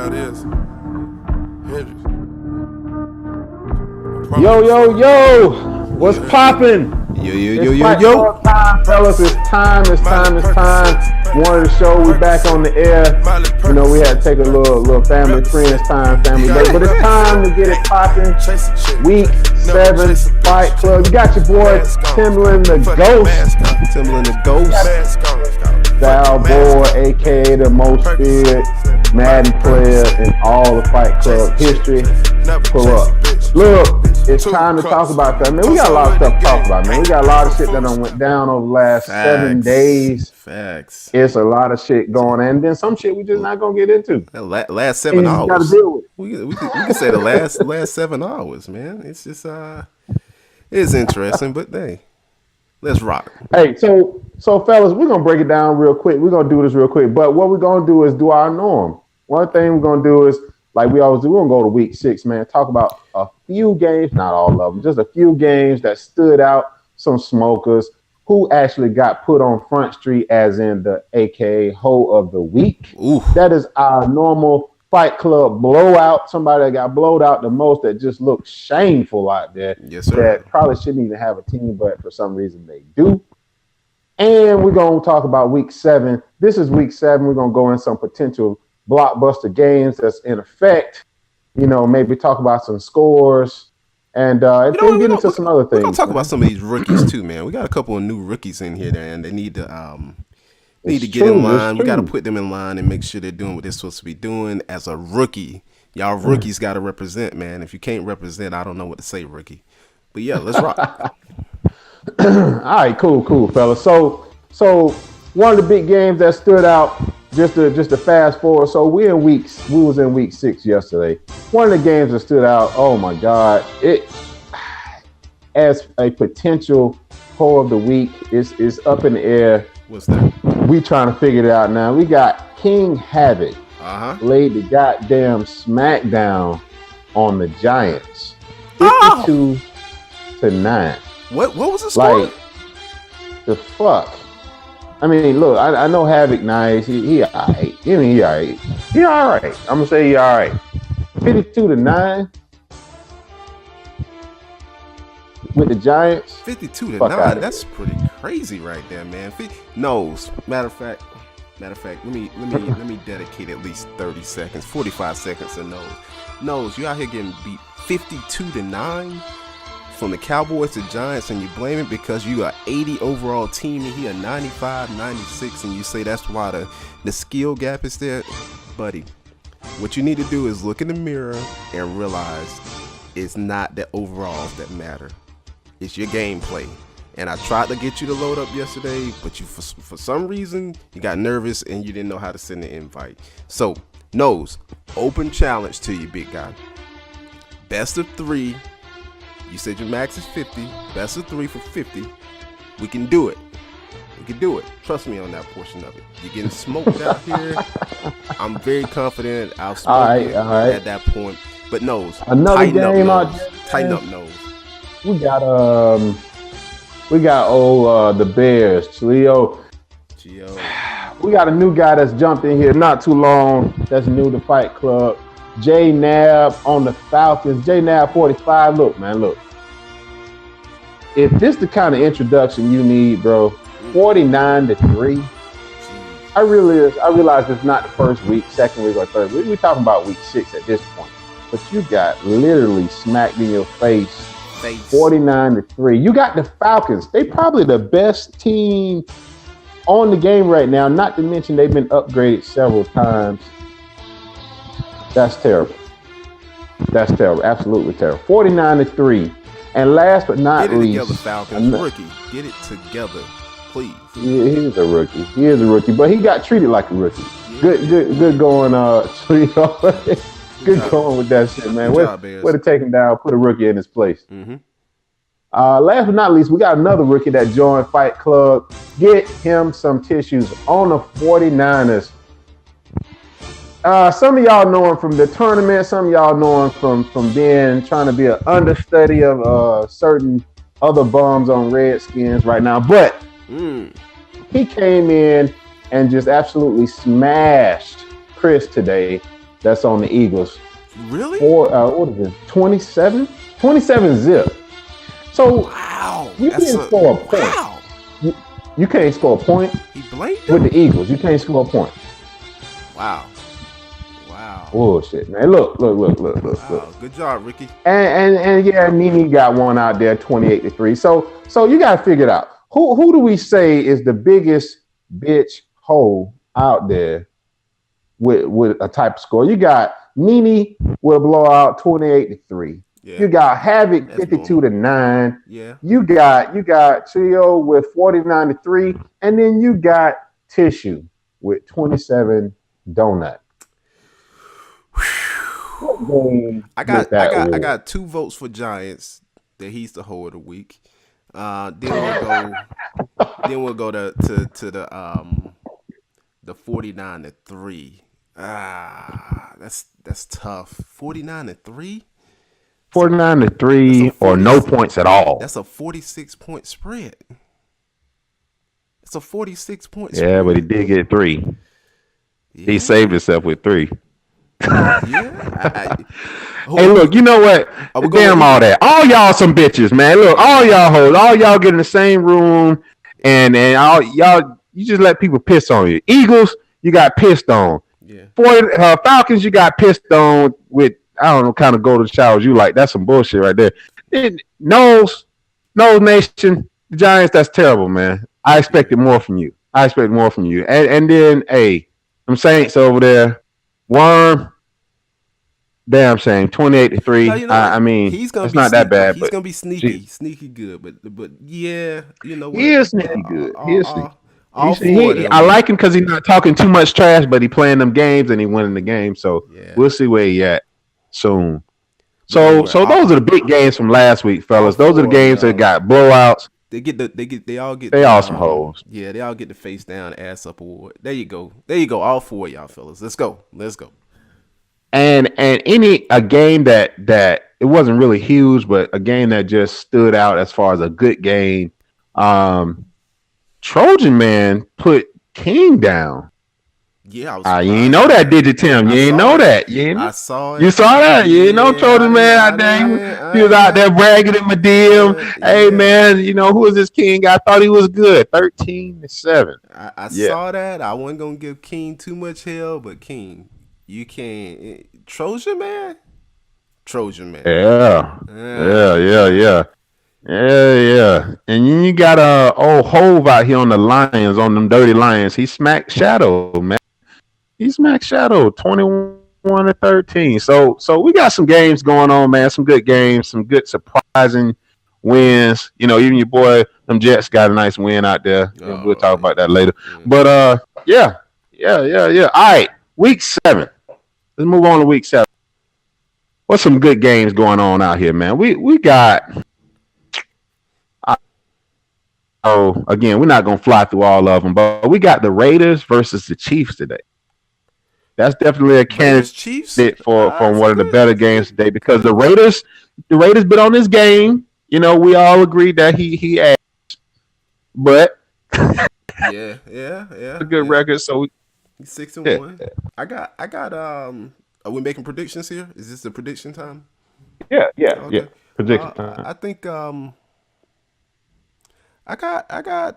how it is. Hendrix. Yo, what's poppin'? Yo. Time, fellas, it's time. Wanted to show we back on the air. You know, we had to take a little family day, but it's time to get it poppin'. Week 7 Fight Club. You got your boy Timberland the Ghost. Style boy, aka the most feared Madden player in all the Fight Club history. Pull up. Look, it's time to talk about that. Man, we got a lot of stuff to talk about, man. We got a lot of shit that done went down over the last 7 days. Facts. It's a lot of shit going on. And then some shit we just not going to get into. Last 7 hours. Got to deal with it. We can say the last 7 hours, man. It's just, it's interesting, but hey, let's rock. Hey, so fellas, we're going to break it down real quick. We're going to do this real quick. But what we're going to do is do our norm. One thing we're going to do is, like we always do, we're going to go to week 6, man. Talk about a few games, not all of them, just a few games that stood out, some smokers, who actually got put on Front Street as in the AKA Hoe of the Week. Ooh. That is our normal Fight Club blowout. Somebody that got blowed out the most that just looks shameful out there. Yes, sir. That probably shouldn't even have a team, but for some reason they do. And we're going to talk about week 7. This is week 7. We're going to go in some potential blockbuster games that's in effect. You know, maybe talk about some scores and then get into some other things. We're gonna talk about some of these rookies too, man. We got a couple of new rookies in here, and they need to get in line. We got to put them in line and make sure they're doing what they're supposed to be doing as a rookie. Y'all rookies got to represent, man. If you can't represent, I don't know what to say, rookie. But yeah, let's rock. All right, cool, fellas. So one of the big games that stood out. Just to fast forward, so we was in week 6 yesterday. One of the games that stood out, oh my God, it as a potential Hoe of the Week is up in the air. What's that? We trying to figure it out now. We got King Havoc laid the goddamn smackdown on the Giants, 52-9. What was the score? Like the fuck. I mean, look, I know Havoc nice. He all right. I mean, he all right. He all right. I'm going to say he all right. 52-9 with the Giants. 52-9. That's pretty crazy right there, man. Nose. Matter of fact, let me dedicate at least 30 seconds, 45 seconds to Nose. Nose, you out here getting beat 52-9 from the Cowboys to Giants, and you blame it because you got 80 overall team and he a 95, 96, and you say that's why the skill gap is there. Buddy, what you need to do is look in the mirror and realize it's not the overalls that matter. It's your gameplay. And I tried to get you to load up yesterday, but you for some reason you got nervous and you didn't know how to send the invite. So, Nose, open challenge to you, big guy. Best of 3. You said your max is 50. Best of 3 for 50. We can do it. Trust me on that portion of it. You're getting smoked out here. I'm very confident I'll smoke you at that point. But Nose, another game out there. Tighten up, Nose. We got the Bears, Gio. We got a new guy that's jumped in here not too long. That's new to Fight Club. J Nab on the Falcons. J Nab 45. Look. If this the kind of introduction you need, bro, 49-3. I realize it's not the first week, second week, or third week. We're talking about week 6 at this point. But you got literally smacked in your face. 49-3. You got the Falcons. They probably the best team on the game right now. Not to mention they've been upgraded several times. That's terrible. Absolutely terrible. 49-3. And last but not least, get it together, Falcons. Rookie, get it together, please. Yeah, he is a rookie, but he got treated like a rookie. Good going, Good going with that shit, man. Way to take him down, put a rookie in his place. Mm-hmm. Last but not least, we got another rookie that joined Fight Club. Get him some tissues on the 49ers. Some of y'all know him from the tournament. Some of y'all know him from trying to be an understudy of certain other bums on Redskins right now. But he came in and just absolutely smashed Chris today that's on the Eagles. Really? What is it? 27 zip. So wow, you can't score a point. Wow. You can't score a point He blanked with the Eagles. You can't score a point. Wow. Bullshit, man. Look. Good job, Ricky. And yeah, Nini got one out there, 28-3. So you gotta figure it out. Who do we say is the biggest bitch hole out there with a type of score? You got Nini with a blowout, 28-3. Yeah. You got Havoc, 52-9. Yeah. You got Trio with 49-3, and then you got Tissue with 27 donut. I got 2 votes for Giants that he's the hoe of the week. Then we'll go to the 49-3. That's tough. 49-3. 49-3 or no points at all. That's a 46-point spread. It's a 46-point spread. Yeah, but he did get 3. Yeah. He saved himself with 3. Yeah. Hey, look, you know what? Damn all that. All y'all some bitches, man. Look, all y'all hoes, all y'all get in the same room, and all y'all, you just let people piss on you. Eagles, you got pissed on. Yeah. Falcons, you got pissed on with, I don't know, kind of golden showers you like. That's some bullshit right there. Nose Nation, the Giants, that's terrible, man. I expected more from you. And then, hey, them Saints over there, Worm, damn shame, 28-3. No, I mean, he's gonna it's not that bad. He's gonna be sneaky good. But yeah, you know what? He is sneaky good. He is sneaky. I like him because he's not talking too much trash, but he playing them games and he winning the game. So we'll see where he at soon. So those are the big games from last week, fellas. Those are the games that got blowouts. They all some hoes. Yeah, they all get the face down, ass up award. There you go. All 4 of y'all fellas. Let's go. And a game that it wasn't really huge, but a game that just stood out as far as a good game. Trojan Man put King down. Yeah, you ain't know that, did you, Tim? You ain't know that. I saw it. You saw that? You ain't know Trojan Man out there. He was out there bragging in my DM. Hey, man, you know, who is this King? I thought he was good. 13-7. I saw that. I wasn't going to give King too much hell, but King, you can't. Trojan Man. Yeah. And then you got old Hove out here on the Lions, on them dirty Lions. He smacked Shadow, man. 21-13. So we got some games going on, man. Some good games, some good surprising wins. You know, even your boy, them Jets got a nice win out there. We'll talk about that later. But yeah. All right, week 7. Let's move on to week 7. What's some good games going on out here, man? We got. Again, we're not gonna fly through all of them, but we got the Raiders versus the Chiefs today. That's definitely a candidate for one of the better games today because the Raiders been on this game. You know, we all agreed that he asked, but yeah, a good record. So 6-1. I got. Are we making predictions here? Is this the prediction time? Yeah. Okay. Prediction time. I think I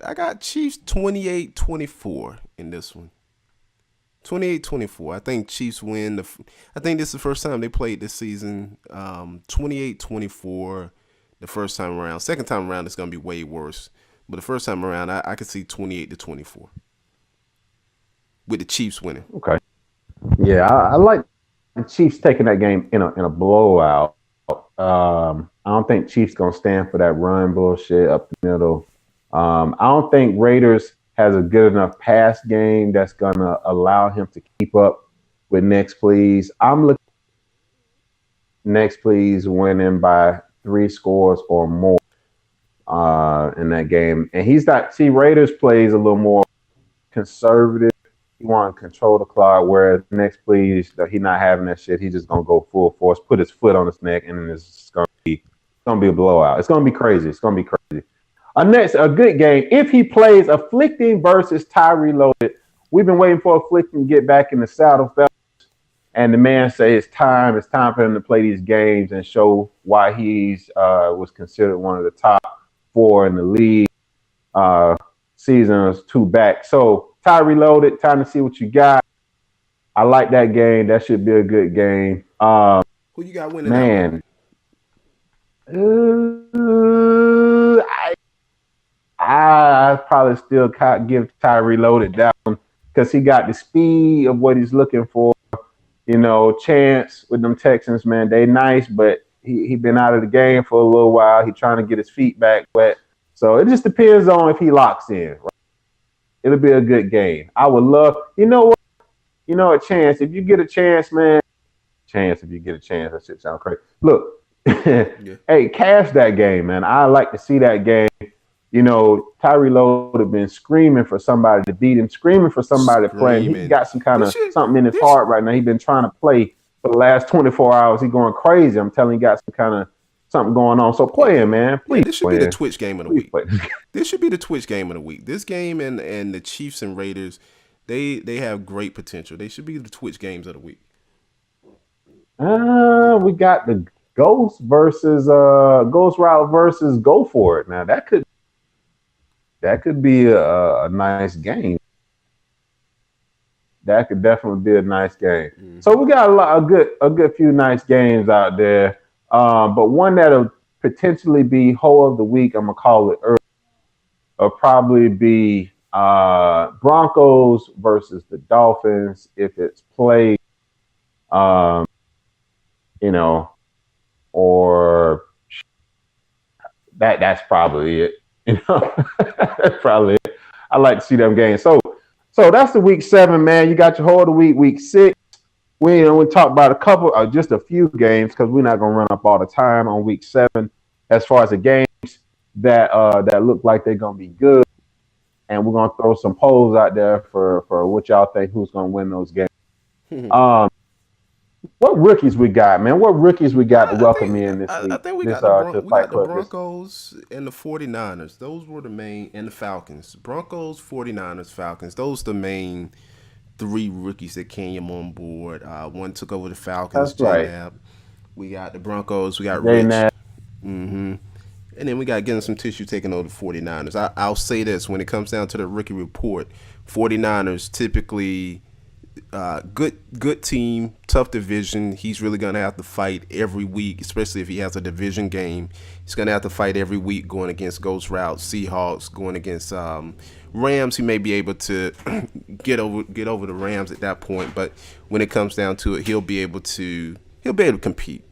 got Chiefs 28-24 in this one. 28-24. I think Chiefs win. I think this is the first time they played this season. 28-24 the first time around. Second time around, it's going to be way worse. But the first time around, I could see 28-24 with the Chiefs winning. Okay. Yeah, I like the Chiefs taking that game in a blowout. I don't think Chiefs going to stand for that run bullshit up the middle. I don't think Raiders has a good enough pass game that's going to allow him to keep up with Next Please. I'm looking at Next Please winning by 3 scores or more in that game. And Raiders plays a little more conservative. He want to control the clock, whereas Next Please, he's not having that shit. He's just going to go full force, put his foot on his neck, and then it's going to be a blowout. It's going to be crazy. A good game. If he plays Afflicting versus Tyree Loaded, we've been waiting for Afflicting to get back in the saddle, fellas. And the man say it's time for him to play these games and show why he's was considered one of the top 4 in the league. Seasons 2 back. So Ty Reloaded, time to see what you got. I like that game. That should be a good game. Who you got winning that one? I probably still give Ty Reloaded that one because he got the speed of what he's looking for. You know, Chance with them Texans, man, they nice, but he been out of the game for a little while. He trying to get his feet back wet. So it just depends on if he locks in. Right? It'll be a good game. I would love, you know what? You know, a Chance. If you get a chance, man, if you get a chance, that shit sound crazy. Look, yeah. Hey, cash that game, man. I like to see that game. You know, Tyree Lowe have been screaming for somebody to beat him, screaming for somebody to play him. He got some kind of something in his heart right now. He's been trying to play for the last 24 hours. He's going crazy. I'm telling you, he got some kind of something going on. So play him, man. Please, this should be the Twitch game of the week. This should be the Twitch game of the week. This game and the Chiefs and Raiders, they have great potential. They should be the Twitch games of the week. We got the Ghost Route versus Go For It. Now that could be a nice game. That could definitely be a nice game. Mm-hmm. So we got a good few nice games out there. But one that'll potentially be Hoe of the Week, I'm gonna call it early. It'll probably be Broncos versus the Dolphins if it's played. You know, or that's probably it. You know, that's probably it. I like to see them games. So that's the week 7, man. You got your whole of the week 6. We talk about just a few games because we're not gonna run up all the time on week 7 as far as the games that look like they're gonna be good. And we're gonna throw some polls out there for what y'all think who's gonna win those games. What rookies we got, man? What rookies we got to welcome in this week? I think we got the Broncos and the 49ers. Those were the main, and the Falcons. Broncos, 49ers, Falcons. Those are the main 3 rookies that came on board. One took over the Falcons. That's right. J-Nab. We got the Broncos. We got Rich. Mm-hmm. And then we got getting some tissue taking over the 49ers. I'll say this. When it comes down to the rookie report, 49ers typically – good team, tough division. He's really going to have to fight every week, especially if he has a division game. He's going to have to fight every week going against Ghost Route, Seahawks, going against Rams. He may be able to get over the Rams at that point, but when it comes down to it, he'll be able to compete.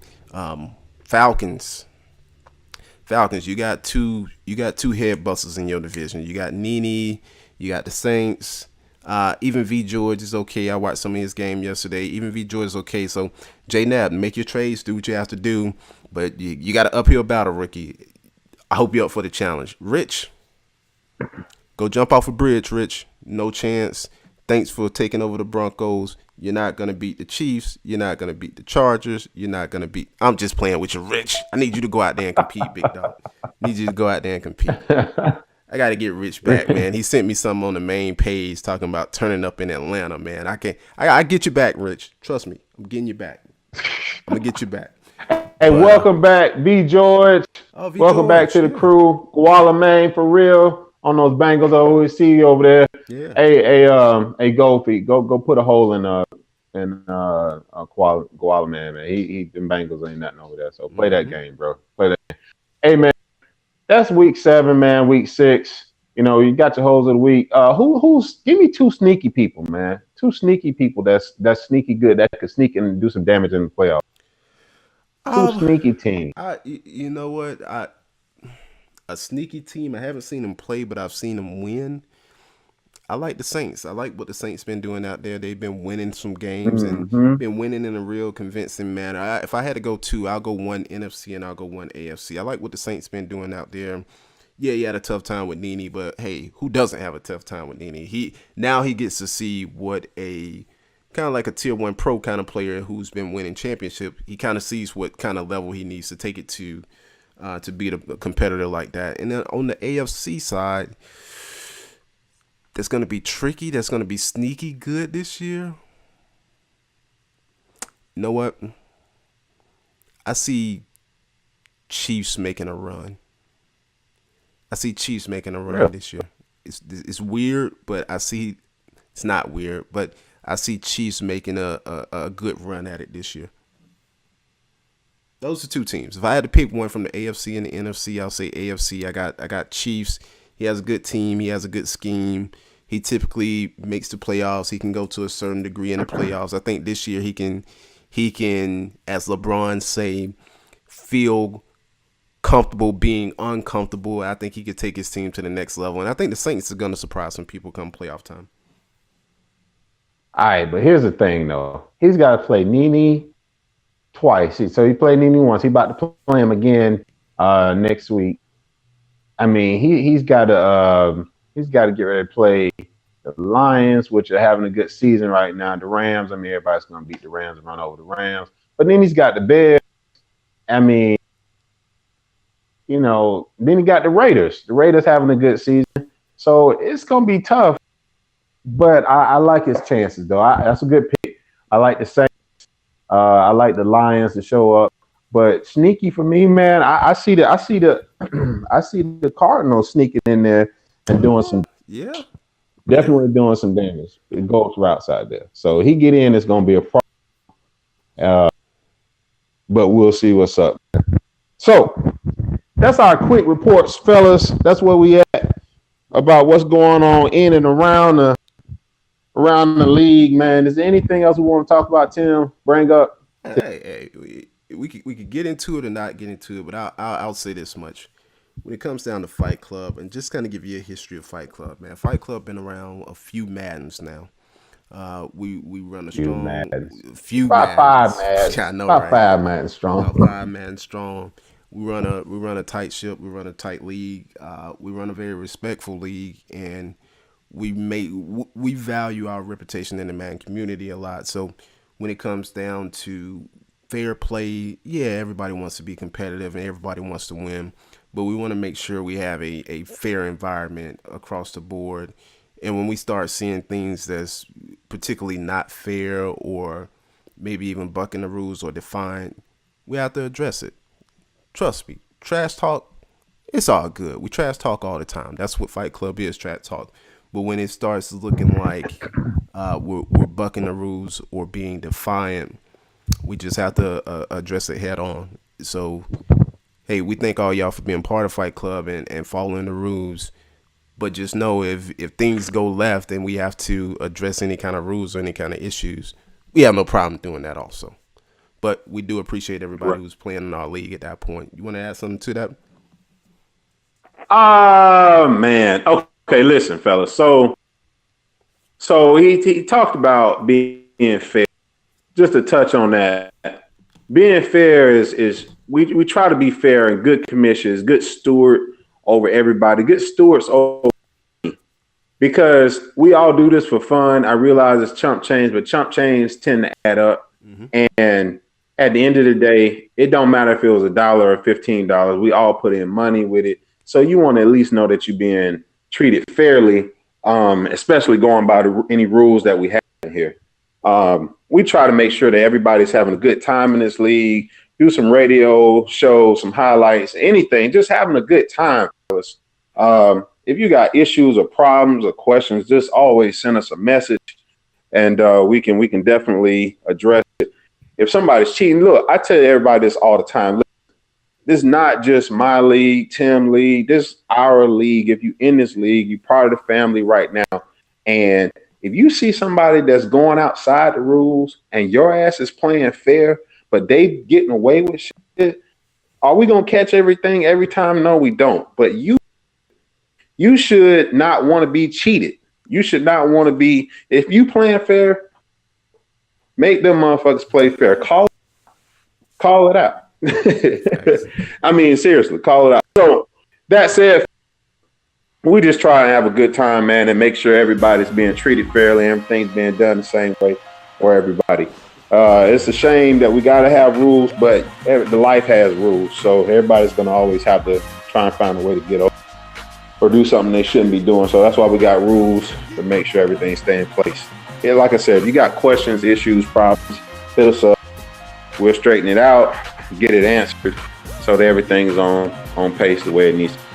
Falcons, you got two head busters in your division. You got Nene, you got the Saints. Even V. George is okay. I watched some of his game yesterday. Even V. George is okay. So, J-Nab, make your trades, do what you have to do. But you got an uphill battle, rookie. I hope you're up for the challenge. Rich, go jump off a bridge, Rich. No chance. Thanks for taking over the Broncos. You're not going to beat the Chiefs. You're not going to beat the Chargers. You're not going to beat – I'm just playing with you, Rich. I need you to go out there and compete, big dog. Need you to go out there and compete. I got to get Rich back, man. He sent me something on the main page talking about turning up in Atlanta, man. I get you back, Rich. Trust me. I'm getting you back. I'm going to get you back. Hey, welcome back, V. George. Oh, V. Welcome George, back to the crew. Koala, man, for real. On those Bengals, I always see you over there. Yeah. Hey, Goldfeet, go put a hole in Koala, man. He them Bengals ain't nothing over there. So play that game, bro. Play that game. Hey, man. That's week 7, man. Week 6. You know, you got your hoes of the week. Give me 2 sneaky people, man. 2 sneaky people that's sneaky good that could sneak and do some damage in the playoffs. 2 sneaky teams. You know what? A sneaky team. I haven't seen them play, but I've seen them win. I like the Saints. I like what the Saints been doing out there. They've been winning some games and been winning in a real convincing manner. If I had to go 2, I'll go 1 NFC and I'll go 1 AFC. I like what the Saints been doing out there. Yeah, he had a tough time with Nene, but hey, who doesn't have a tough time with Nene? He gets to see what a kind of like a tier 1 pro kind of player who's been winning championships. He kind of sees what kind of level he needs to take it to beat a competitor like that. And then on the AFC side, that's going to be tricky. That's going to be sneaky good this year. You know what? I see Chiefs making a run. This year. It's weird, but I see it's not weird, but I see Chiefs making a good run at it this year. Those are two teams. If I had to pick one from the AFC and the NFC, I'll say AFC. I got Chiefs. He has a good team. He has a good scheme. He typically makes the playoffs. He can go to a certain degree in the playoffs. I think this year he can, as LeBron say, feel comfortable being uncomfortable. I think he could take his team to the next level. And I think the Saints are going to surprise some people come playoff time. All right, but here's the thing, though. He's got to play Nene twice. So he played Nene once. He's about to play him again next week. I mean, he's got to get ready to play the Lions, which are having a good season right now. The Rams. I mean, everybody's going to beat the Rams and run over the Rams. But then he's got the Bears. I mean, you know, then he got the Raiders. The Raiders having a good season. So it's going to be tough. But I like his chances, though. That's a good pick. I like the Saints. I like the Lions to show up. But sneaky for me, man. I see the Cardinals sneaking in there and doing some definitely doing some damage. The ghost routes out there. So he get in, it's gonna be a problem. But we'll see what's up. So that's our quick reports, fellas. That's where we at about what's going on in and around the league, man. Is there anything else we want to talk about, Tim? Bring up? Hey, we could get into it or not get into it, but I'll say this much. When it comes down to Fight Club, and just kind of give you a history of Fight Club, man. Fight Club been around a few Maddens now. We run a strong few about Maddens. 5 Maddens. I know, about right? 5 Maddens strong. About 5 Maddens strong. We run a tight ship. We run a tight league. We run a very respectful league, and we value our reputation in the Madden community a lot. So when it comes down to fair play, yeah, everybody wants to be competitive and everybody wants to win, but we want to make sure we have a fair environment across the board. And when we start seeing things that's particularly not fair or maybe even bucking the rules or defiant, we have to address it. Trust me, trash talk, it's all good. We trash talk all the time. That's what Fight Club is, trash talk. But when it starts looking like we're bucking the rules or being defiant, we just have to address it head on. So, hey, we thank all y'all for being part of Fight Club and following the rules. But just know if things go left and we have to address any kind of rules or any kind of issues, we have no problem doing that also. But we do appreciate everybody who's playing in our league at that point. You want to add something to that? Man. Okay, listen, fellas. So he talked about being fair. Just to touch on that, being fair is we try to be fair and good commissions, good steward over everybody, good stewards over, because we all do this for fun. I realize it's chump change, but chump change tend to add up. Mm-hmm. And at the end of the day, it don't matter if it was $1 or $15. We all put in money with it. So you want to at least know that you're being treated fairly, especially going by any rules that we have in here. We try to make sure that everybody's having a good time in this league, do some radio shows, some highlights, anything, just having a good time. If you got issues or problems or questions, just always send us a message and we can definitely address it. If somebody's cheating, look, I tell everybody this all the time. This is not just my league, Tim league. This is our league. If you're in this league, you're part of the family right now. And if you see somebody that's going outside the rules and your ass is playing fair, but they getting away with shit, are we going to catch everything every time? No, we don't. But you should not want to be cheated. You should not want to be, if you playing fair, make them motherfuckers play fair. Call it out. I mean, seriously, call it out. So that said, we just try and have a good time, man, and make sure everybody's being treated fairly, everything's being done the same way for everybody. It's a shame that we got to have rules, but the life has rules. So everybody's going to always have to try and find a way to get over or do something they shouldn't be doing. So that's why we got rules to make sure everything stays in place. Yeah, like I said, if you got questions, issues, problems, hit us up. we'll straighten it out, get it answered, so that everything's on pace the way it needs to.